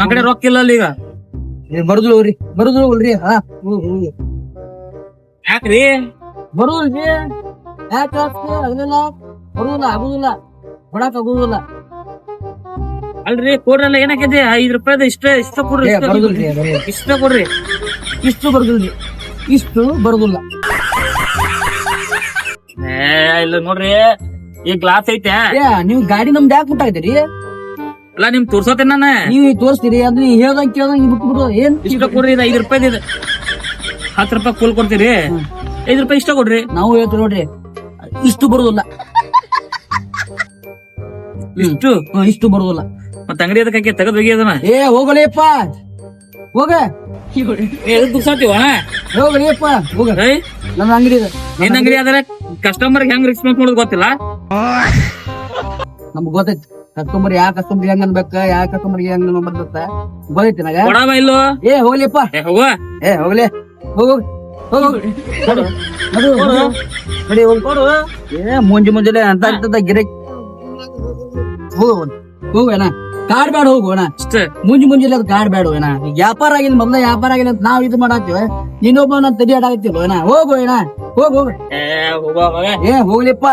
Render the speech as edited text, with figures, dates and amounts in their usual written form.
ನನ್ ಕಡೆ ರೊಕ್ಕ ಇಲ್ಲ ಅಲ್ಲಿ ಈಗ. ಬರುದಿಲ್ರಿ ಬರುದಿಲ್ರಿ ಹಾ ಯಾಕ್ರಿ? ಬರುದಿಲ್ರಿ ಯಾಕ ಅದನ್ನೆಲ್ಲ ಬರುದಿಲ್ಲ ಆಗುದಿಲ್ಲ ಕೊಡಾಕ್ ಆಗುದಿಲ್ಲ. ಅಲ್ರಿ ಕೊಡ್ರಲ್ಲ ಏನಕ್ಕಿದೆ? 5 ರೂಪಾಯಿದ ಇಷ್ಟ ಕೊಡ್ರಿ. ಬರುದಿಲ್ರಿ ಇಷ್ಟ ಕೊಡ್ರಿ. ಇಷ್ಟು ಬರುದಿಲ್ರಿ ಇಷ್ಟು ಬರುದಿಲ್ಲ. ಇಲ್ಲ ನೋಡ್ರಿ, ಈ ಗ್ಲಾಸ್ ಐತೆ. ನೀವ್ ಗಾಡಿ ನಮ್ದು ಯಾಕೆ ಬಿಟ್ಟಾಗಿದ್ದೀರಿ? ಅಲ್ಲ ನಿಮ್ ತೋರ್ಸೋತೇನ ನಾನ. ನೀವ್ ತೋರಿಸ್ತೀರಿ ಅದ್ ನೀವ್ ಹೇಳ್ದಂಗ್ ಕೇಳ್ದಂಗ್ ಬಿಟ್ಬಿಡು. ಏನ್ ಇಷ್ಟ ಕೊಡ್ರಿ, ಇದು 5 ರೂಪಾಯಿ. 10 ರೂಪಾಯಿ ಕೂಲ್ ಕೊಡ್ತೀರಿ, 5 ರೂಪಾಯಿ ಇಷ್ಟ ಕೊಡ್ರಿ. ನಾವು ಹೇಳ್ತೀವಿ ನೋಡ್ರಿ, ಇಷ್ಟು ಬರುದಿಲ್ಲ. ಇಷ್ಟು ಬರುದಿಲ್ಲ. ಮತ್ತ ಅಂಗಡಿ ಅದಕ್ಕೆ ತೆಗೆದು ಹೋಗಿ ಅದನ್ನ. ಹೋಗಲಿಯಪ್ಪ ಹೋಗ ದುಡ್ಸಾತೀವ ಹೋಗಲಿಯಪ್ಪ ಹೋಗ. ನನ್ನ ಅಂಗಡಿ ಇದೆ. ನಿನ್ ಅಂಗಡಿ ಆದ್ರೆ ಕಸ್ಟಮರ್ ಹೆಂಗ್ ರೆಸ್ಪಾನ್ಸ್ ಮಾಡೋದು ಗೊತ್ತಿಲ್ಲ. ನಮ್ಗ್ ಗೊತ್ತೈತಿ ಕಸ್ಟಮರ್ ಯಾವ ಕಸ್ಟಮರ್ ಹೆಂಗ್ ಅನ್ಬೇಕ, ಯಾವ ಕಸ್ಟಮರ್ ಹೆಂಗ್ ಬರ್ಬೇಕ ಗೊತ್ತೈತಿ ನನಗ. ಕೊಡವ ಇಲ್ಲೋ? ಹೋಗ್ಲಿಯಪ್ಪ ಹೋಗುವ. ಹೋಗ್ಲಿ ಹೋಗು ನಡಿ ಹೋಗು. ಮುಂಜಾನೆ ಅಂತ ಗಿರಕ್ ಹೋಗೋಣ. ಕಾಡ್ ಬೇಡ ಹೋಗೋಣ ಅಷ್ಟೇ. ಮುಂಜಾನೆ ಅದು ಕಾಡ್ ಬೇಡ ಏನ. ವ್ಯಾಪಾರ ಆಗಿಲ್ಲ, ಮೊದ್ಲ ವ್ಯಾಪಾರ ಆಗಿಲ್ಲ ಅಂತ ನಾವ್ ಇದು ಮಾಡಾತೀವಿ. ಇನ್ನೊಬ್ಬ ನಾನು ತಡಿ ಆಡಾಕತ್ತೀವಿ ಏನ. ಹೋಗು ಏನ ಹೋಗು. ಹೋಗುವ ಹೋಗ್ಲಿಪ್ಪ.